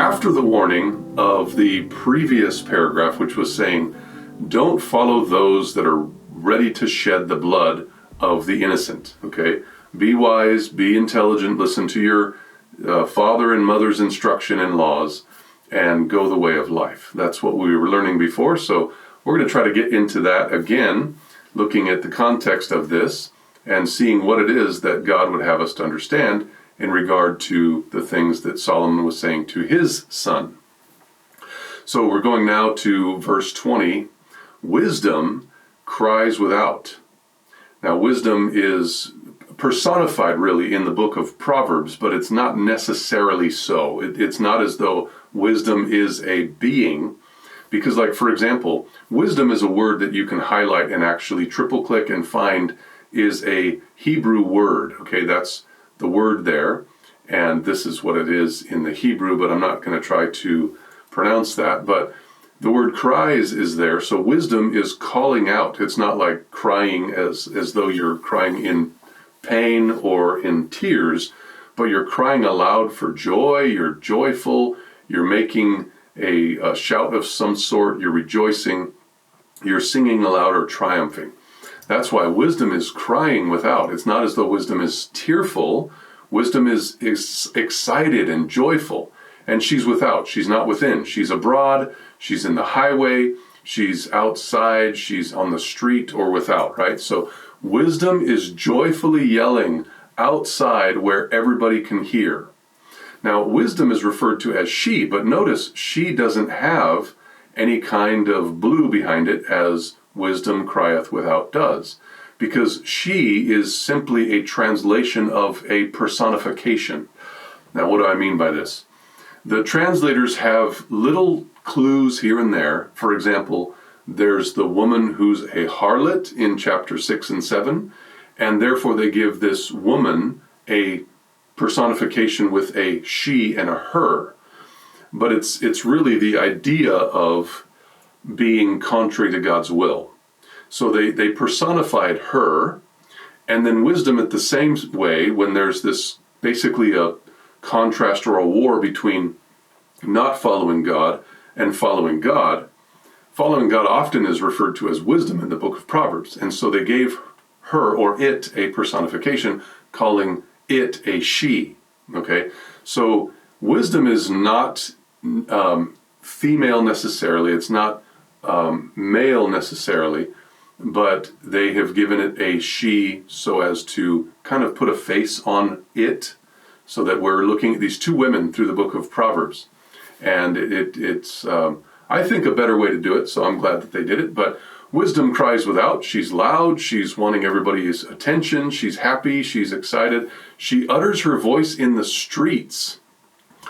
after the warning of the previous paragraph, which was saying, don't follow those that are ready to shed the blood of the innocent, okay? Be wise, be intelligent, listen to your father and mother's instruction and laws, and go the way of life. That's what we were learning before, so we're going to try to get into that again, looking at the context of this and seeing what it is that God would have us to understand in regard to the things that Solomon was saying to his son. So we're going now to verse 20. Wisdom cries without. Now, wisdom is personified really in the book of Proverbs, but it's not necessarily so. It's not as though wisdom is a being, because, like, for example, wisdom is a word that you can highlight and actually triple click and find is a Hebrew word. Okay, that's the word there, and this is what it is in the Hebrew, but I'm not going to try to pronounce that. But the word cries is there, so wisdom is calling out. It's not like crying as though you're crying in pain or in tears, but you're crying aloud for joy, you're joyful, you're making a shout of some sort, you're rejoicing, you're singing aloud or triumphing. That's why wisdom is crying without. It's not as though wisdom is tearful. Wisdom is excited and joyful. And she's without. She's not within. She's abroad. She's in the highway. She's outside. She's on the street or without, right? So wisdom is joyfully yelling outside where everybody can hear. Now, wisdom is referred to as she, but notice she doesn't have any kind of blue behind it as wisdom crieth without does, because she is simply a translation of a personification. Now, what do I mean by this? The translators have little clues here and there. For example, there's the woman who's a harlot in chapter 6 and 7, and therefore they give this woman a personification with a she and a her. But it's really the idea of being contrary to God's will. So they personified her, and then wisdom at the same way, when there's this basically a contrast or a war between not following God and following God. Following God often is referred to as wisdom in the book of Proverbs, and so they gave her or it a personification, calling it a she. Okay, so wisdom is not female necessarily, it's not male necessarily, but they have given it a she so as to kind of put a face on it, so that we're looking at these two women through the book of Proverbs. And it's I think, a better way to do it, so I'm glad that they did it. But wisdom cries without. She's loud. She's wanting everybody's attention. She's happy. She's excited. She utters her voice in the streets.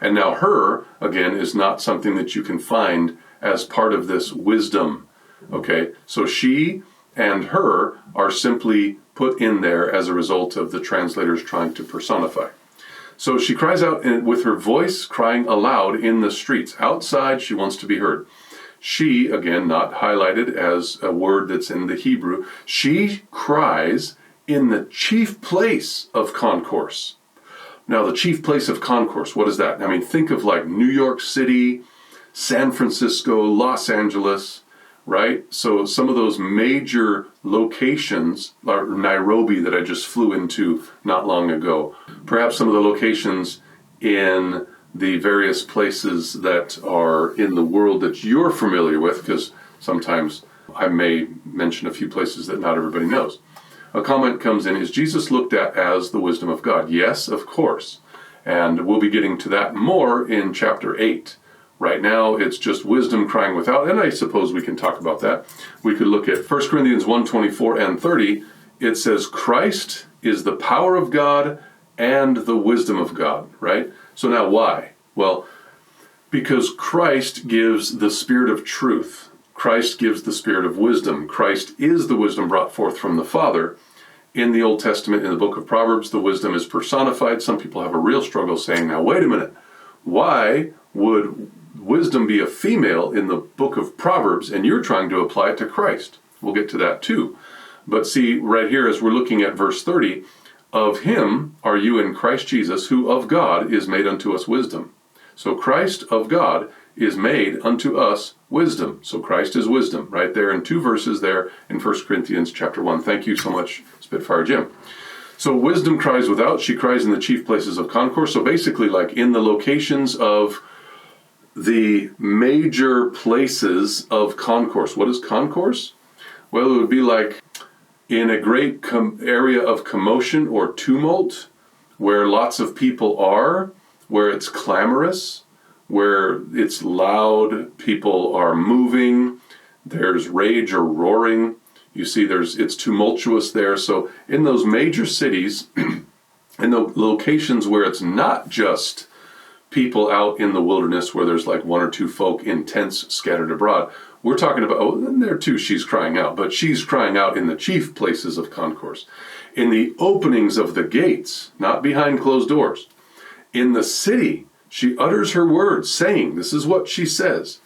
And now her, again, is not something that you can find as part of this wisdom. Okay, so she and her are simply put in there as a result of the translators trying to personify. So she cries out with her voice crying aloud in the streets. Outside, she wants to be heard. She, again, not highlighted as a word that's in the Hebrew, she cries in the chief place of concourse. Now, the chief place of concourse, what is that? I mean, think of like New York City, San Francisco, Los Angeles, right? So some of those major locations, like Nairobi that I just flew into not long ago, perhaps some of the locations in the various places that are in the world that you're familiar with, because sometimes I may mention a few places that not everybody knows. A comment comes in, is Jesus looked at as the wisdom of God? Yes, of course. And we'll be getting to that more in chapter 8. Right now, it's just wisdom crying without, and I suppose we can talk about that. We could look at 1 Corinthians 1:24 and 30. It says, Christ is the power of God and the wisdom of God, right? So now why? Well, because Christ gives the spirit of truth. Christ gives the spirit of wisdom. Christ is the wisdom brought forth from the Father. In the Old Testament, in the book of Proverbs, the wisdom is personified. Some people have a real struggle saying, now wait a minute, why would wisdom be a female in the book of Proverbs, and you're trying to apply it to Christ? We'll get to that too. But see, right here, as we're looking at verse 30, of him are you in Christ Jesus, who of God is made unto us wisdom. So Christ of God is made unto us wisdom. So Christ is wisdom, right there in 2 verses there in 1 Corinthians chapter 1. Thank you so much, Spitfire Jim. So wisdom cries without, she cries in the chief places of concourse. So basically, like in the locations of the major places of concourse. What is concourse? Well, it would be like in a great area of commotion or tumult, where lots of people are, where it's clamorous, where it's loud, people are moving, there's rage or roaring. You see, it's tumultuous there. So in those major cities, in the locations where it's not just people out in the wilderness where there's like 1 or 2 folk in tents scattered abroad, we're talking about, and there too she's crying out, but she's crying out in the chief places of concourse, in the openings of the gates, not behind closed doors. In the city, she utters her words, saying, this is what she says,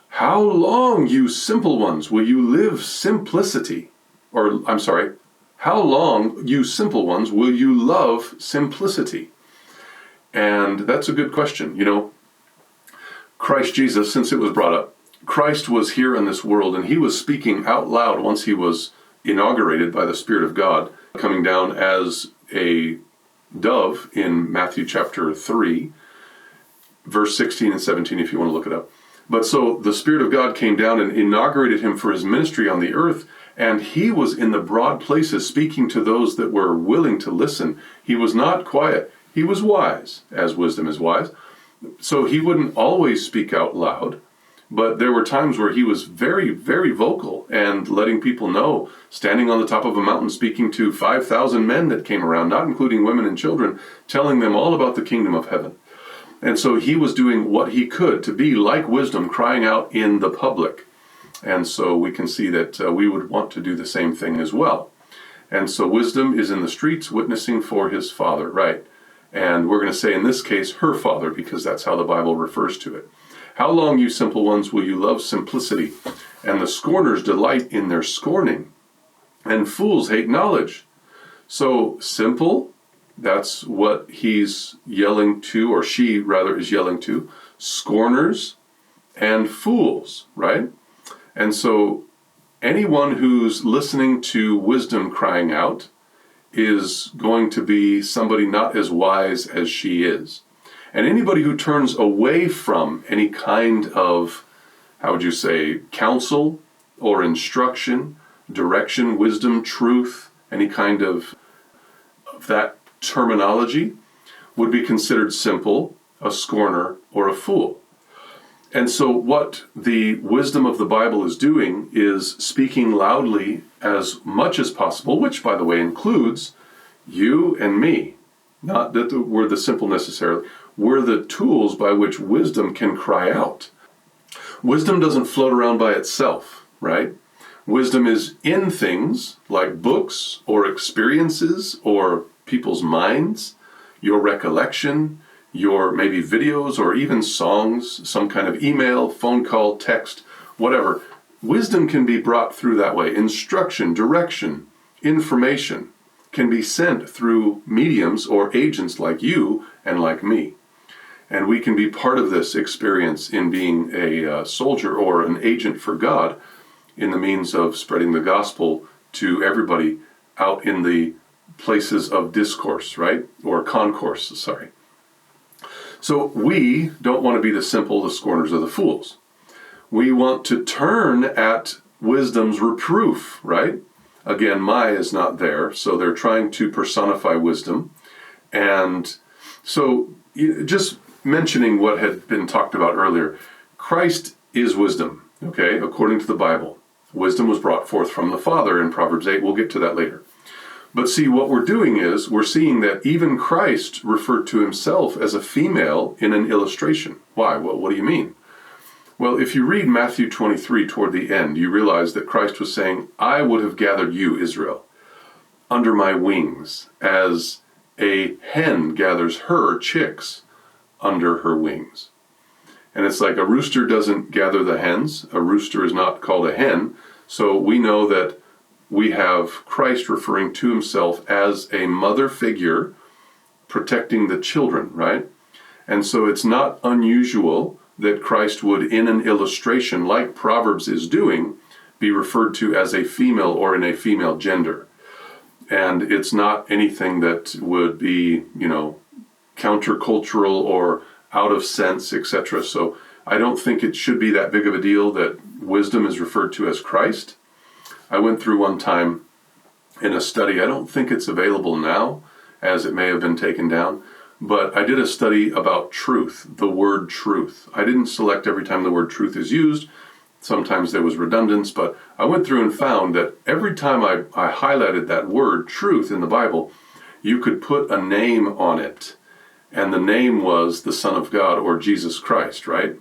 how long, you simple ones, will you live simplicity? How long, you simple ones, will you love simplicity? And that's a good question. You know, Christ Jesus, since it was brought up, Christ was here in this world, and he was speaking out loud once he was inaugurated by the Spirit of God, coming down as a dove in Matthew chapter 3, verse 16 and 17, if you want to look it up. But so the Spirit of God came down and inaugurated him for his ministry on the earth, and he was in the broad places speaking to those that were willing to listen. He was not quiet. He was wise, as wisdom is wise. So he wouldn't always speak out loud, but there were times where he was very, very vocal and letting people know, standing on the top of a mountain speaking to 5,000 men that came around, not including women and children, telling them all about the kingdom of heaven. And so he was doing what he could to be like wisdom, crying out in the public. And so we can see that we would want to do the same thing as well. And so wisdom is in the streets witnessing for his Father, right? And we're going to say in this case, her Father, because that's how the Bible refers to it. How long, you simple ones, will you love simplicity? And the scorners delight in their scorning, and fools hate knowledge. So simple, that's what he's yelling to, or she rather is yelling to. Scorners and fools, right? And so anyone who's listening to wisdom crying out is going to be somebody not as wise as she is. And anybody who turns away from any kind of, how would you say, counsel or instruction, direction, wisdom, truth, any kind of that terminology would be considered simple, a scorner, or a fool. And so what the wisdom of the Bible is doing is speaking loudly as much as possible, which, by the way, includes you and me. Not that we're the simple necessarily. We're the tools by which wisdom can cry out. Wisdom doesn't float around by itself, right? Wisdom is in things like books or experiences or people's minds, your recollection, your maybe videos or even songs, some kind of email, phone call, text, whatever. Wisdom can be brought through that way. Instruction, direction, information can be sent through mediums or agents like you and like me. And we can be part of this experience in being a soldier or an agent for God in the means of spreading the gospel to everybody out in the places of discourse, right? Or concourse, sorry. So we don't want to be the simple, the scorners, or the fools. We want to turn at wisdom's reproof, right? Again, my is not there, so they're trying to personify wisdom. And so just mentioning what had been talked about earlier, Christ is wisdom, okay, according to the Bible. Wisdom was brought forth from the Father in Proverbs 8. We'll get to that later. But see, what we're doing is we're seeing that even Christ referred to himself as a female in an illustration. Why? Well, what do you mean? Well, if you read Matthew 23 toward the end, you realize that Christ was saying, I would have gathered you, Israel, under my wings, as a hen gathers her chicks under her wings. And it's like a rooster doesn't gather the hens. A rooster is not called a hen. So we know that we have Christ referring to himself as a mother figure protecting the children, right? And so it's not unusual that Christ would, in an illustration like Proverbs is doing, be referred to as a female or in a female gender. And it's not anything that would be, countercultural or out of sense, etc. So I don't think it should be that big of a deal that wisdom is referred to as Christ. I went through one time in a study, I don't think it's available now, as it may have been taken down, but I did a study about truth, the word truth. I didn't select every time the word truth is used. Sometimes there was redundance, but I went through and found that every time I highlighted that word truth in the Bible, you could put a name on it. And the name was the Son of God or Jesus Christ, right?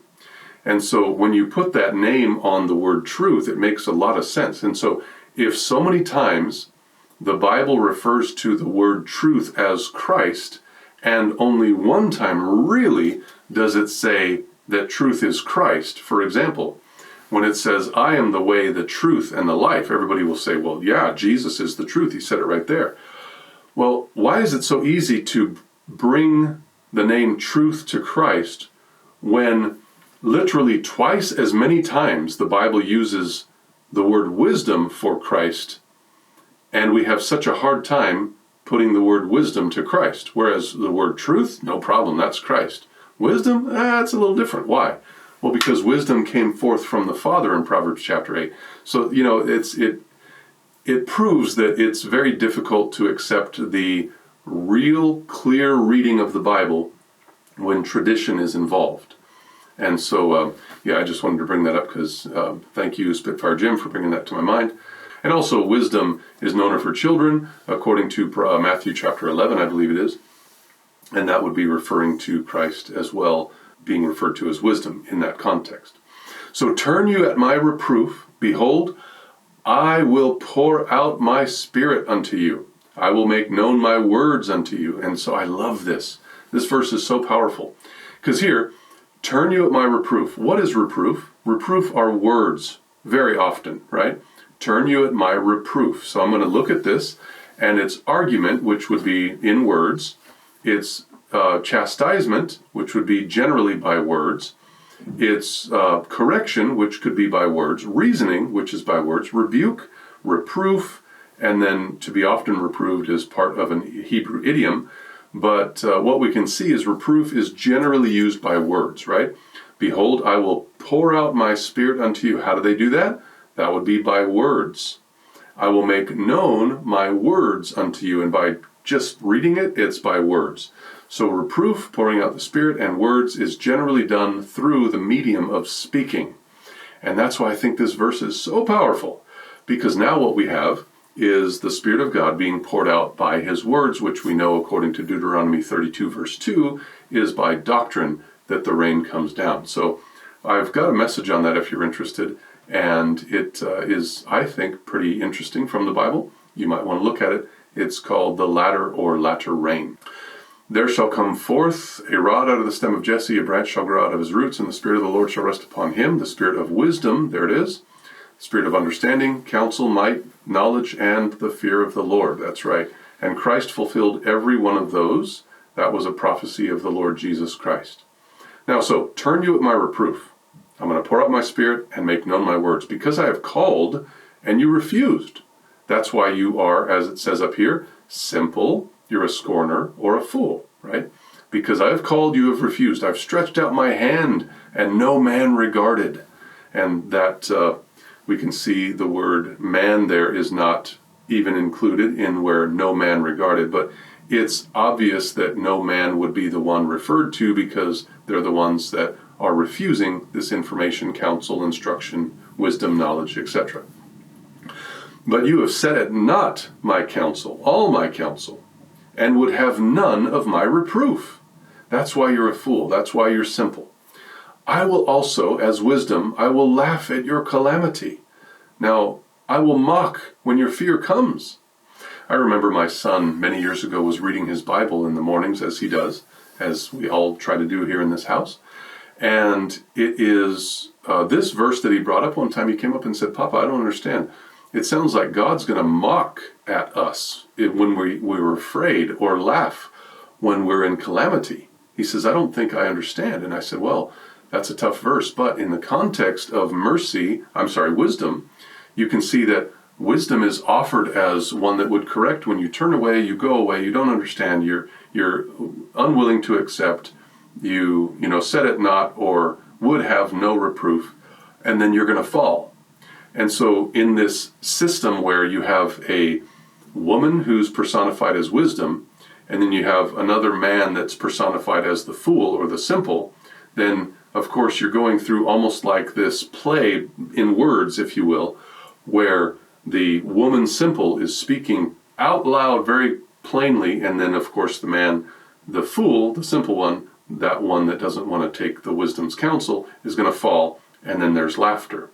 And so when you put that name on the word truth, it makes a lot of sense. And so if so many times the Bible refers to the word truth as Christ, and only one time really does it say that truth is Christ, for example, when it says, I am the way, the truth, and the life, everybody will say, well, yeah, Jesus is the truth. He said it right there. Well, why is it so easy to bring the name truth to Christ when literally twice as many times the Bible uses the word wisdom for Christ, and we have such a hard time putting the word wisdom to Christ, whereas the word truth, no problem, that's Christ. Wisdom, it's a little different. Why? Well, because wisdom came forth from the Father in Proverbs chapter 8. So, it proves that it's very difficult to accept the real clear reading of the Bible when tradition is involved. And so, I just wanted to bring that up because thank you, Spitfire Jim, for bringing that to my mind. And also, wisdom is known for children, according to Matthew chapter 11, I believe it is. And that would be referring to Christ as well, being referred to as wisdom in that context. So turn you at my reproof. Behold, I will pour out my spirit unto you. I will make known my words unto you. And so I love this. This verse is so powerful. Because here, turn you at my reproof. What is reproof? Reproof are words very often, right? Turn you at my reproof. So I'm going to look at this, and it's argument, which would be in words. It's chastisement, which would be generally by words. It's correction, which could be by words. Reasoning, which is by words. Rebuke, reproof, and then to be often reproved is part of an Hebrew idiom. But what we can see is reproof is generally used by words, right? Behold, I will pour out my spirit unto you. How do they do that? That would be by words. I will make known my words unto you. And by just reading it, it's by words. So reproof, pouring out the Spirit, and words is generally done through the medium of speaking. And that's why I think this verse is so powerful. Because now what we have is the Spirit of God being poured out by His words, which we know according to Deuteronomy 32 verse 2, is by doctrine that the rain comes down. So I've got a message on that if you're interested. And it is, I think, pretty interesting from the Bible. You might want to look at it. It's called the latter or latter rain. There shall come forth a rod out of the stem of Jesse, a branch shall grow out of his roots, and the Spirit of the Lord shall rest upon him, the Spirit of wisdom, there it is, Spirit of understanding, counsel, might, knowledge, and the fear of the Lord. That's right. And Christ fulfilled every one of those. That was a prophecy of the Lord Jesus Christ. Now, so, turn you at my reproof. I'm going to pour out my Spirit and make known my words, because I have called and you refused. That's why you are, as it says up here, simple, you're a scorner, or a fool, right? Because I have called, you have refused. I've stretched out my hand and no man regarded. And that we can see the word man there is not even included in where no man regarded, but it's obvious that no man would be the one referred to because they're the ones that are refusing this information, counsel, instruction, wisdom, knowledge, etc. But you have set at naught my counsel, all my counsel, and would have none of my reproof. That's why you're a fool. That's why you're simple. I will also, as wisdom, I will laugh at your calamity. Now, I will mock when your fear comes. I remember my son many years ago was reading his Bible in the mornings, as he does, as we all try to do here in this house. And it is this verse that he brought up one time. He came up and said, Papa, I don't understand. It sounds like God's going to mock at us when we're afraid, or laugh when we're in calamity. He says, I don't think I understand. And I said, well, that's a tough verse. But in the context of wisdom, you can see that wisdom is offered as one that would correct when you turn away, you go away, you don't understand, you're unwilling to accept, you set it not or would have no reproof, and then you're going to fall. And so in this system where you have a woman who's personified as wisdom, and then you have another man that's personified as the fool or the simple, then of course you're going through almost like this play in words, if you will, where the woman simple is speaking out loud very plainly, and then of course the man, the fool, the simple one, that one that doesn't want to take the wisdom's counsel, is going to fall, and then there's laughter.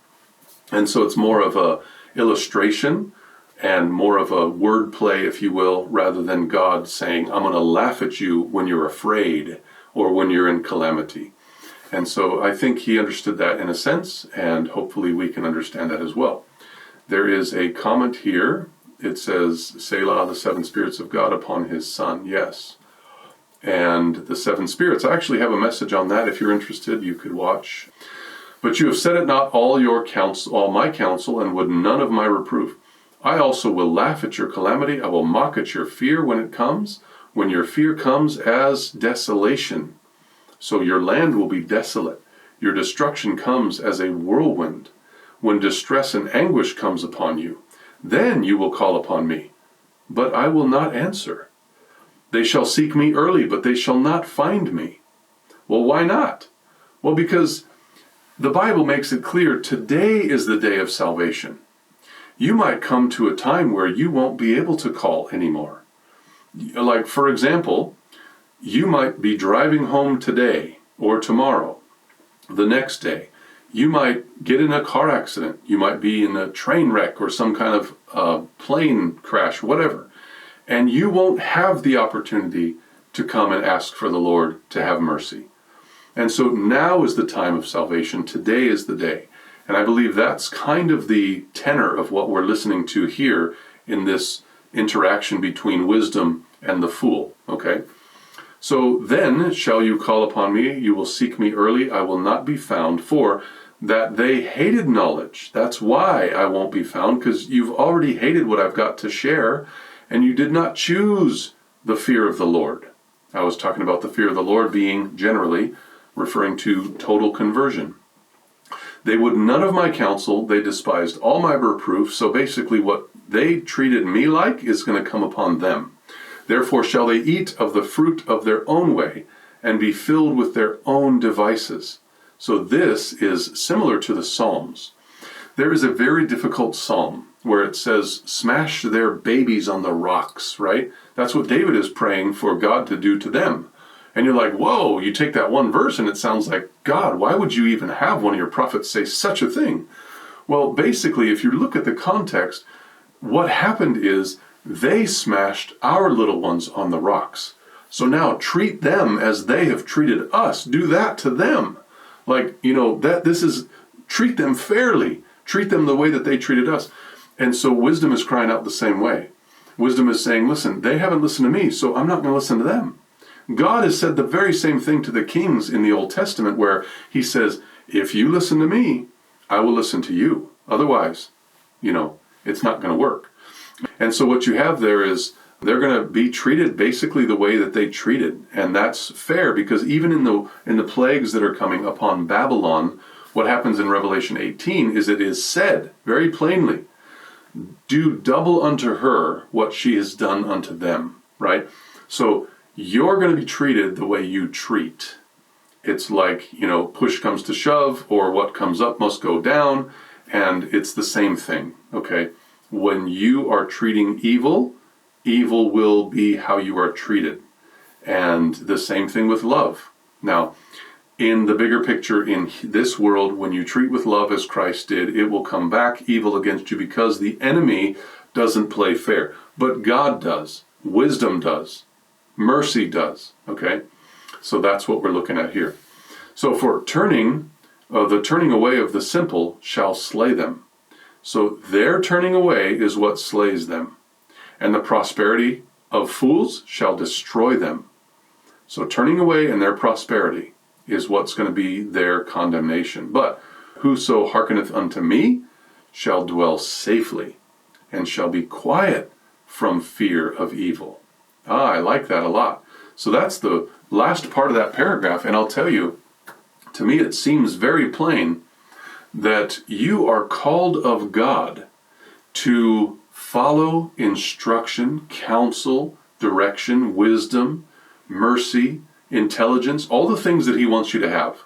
And so it's more of a illustration and more of a word play, if you will, rather than God saying, I'm going to laugh at you when you're afraid or when you're in calamity. And so I think he understood that in a sense, and hopefully we can understand that as well. There is a comment here. It says, Selah, the seven spirits of God upon his son. Yes. And the seven spirits, I actually have a message on that. If you're interested, you could watch. But you have said it not all my counsel, and would none of my reproof. I also will laugh at your calamity. I will mock at your fear when it comes, when your fear comes as desolation. So your land will be desolate. Your destruction comes as a whirlwind. When distress and anguish comes upon you, then you will call upon me, but I will not answer. They shall seek me early, but they shall not find me. Well, why not? Well, because the Bible makes it clear today is the day of salvation. You might come to a time where you won't be able to call anymore. Like, for example, you might be driving home today or tomorrow, the next day. You might get in a car accident. You might be in a train wreck or some kind of plane crash, whatever. And you won't have the opportunity to come and ask for the Lord to have mercy. And so now is the time of salvation. Today is the day. And I believe that's kind of the tenor of what we're listening to here in this interaction between wisdom and the fool. Okay? So then shall you call upon me, you will seek me early, I will not be found, for that they hated knowledge. That's why I won't be found, because you've already hated what I've got to share, and you did not choose the fear of the Lord. I was talking about the fear of the Lord being generally referring to total conversion. They would none of my counsel, they despised all my reproof, so basically what they treated me like is going to come upon them. Therefore shall they eat of the fruit of their own way, and be filled with their own devices. So this is similar to the Psalms. There is a very difficult psalm where it says, smash their babies on the rocks, right? That's what David is praying for God to do to them. And you're like, whoa, you take that one verse and it sounds like, God, why would you even have one of your prophets say such a thing? Well, basically, if you look at the context, what happened is they smashed our little ones on the rocks. So now treat them as they have treated us. Do that to them. Like, treat them fairly. Treat them the way that they treated us. And so wisdom is crying out the same way. Wisdom is saying, listen, they haven't listened to me, so I'm not going to listen to them. God has said the very same thing to the kings in the Old Testament, where he says, if you listen to me, I will listen to you. Otherwise, it's not going to work. And so what you have there is they're going to be treated basically the way that they treated. And that's fair, because even in the plagues that are coming upon Babylon, what happens in Revelation 18 is it is said very plainly, do double unto her what she has done unto them, right? So you're going to be treated the way you treat. It's like, push comes to shove, or what comes up must go down, and it's the same thing, okay? When you are treating evil, evil will be how you are treated. And the same thing with love. Now, in the bigger picture, in this world, when you treat with love as Christ did, it will come back evil against you, because the enemy doesn't play fair. But God does. Wisdom does. Mercy does. Okay? So that's what we're looking at here. So for the turning away of the simple shall slay them. So their turning away is what slays them. And the prosperity of fools shall destroy them. So turning away and their prosperity is what's going to be their condemnation. But whoso hearkeneth unto me shall dwell safely, and shall be quiet from fear of evil. I like that a lot. So that's the last part of that paragraph, and I'll tell you, to me it seems very plain that you are called of God to follow instruction, counsel, direction, wisdom, mercy, intelligence, all the things that he wants you to have.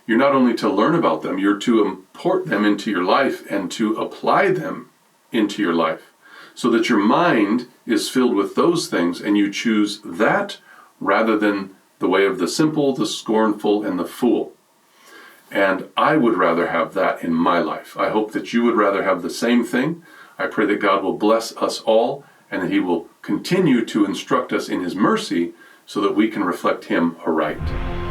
You're not only to learn about them, you're to import them into your life and to apply them into your life so that your mind is filled with those things and you choose that rather than the way of the simple, the scornful, and the fool. And I would rather have that in my life. I hope that you would rather have the same thing. I pray that God will bless us all and that he will continue to instruct us in his mercy so that we can reflect him aright.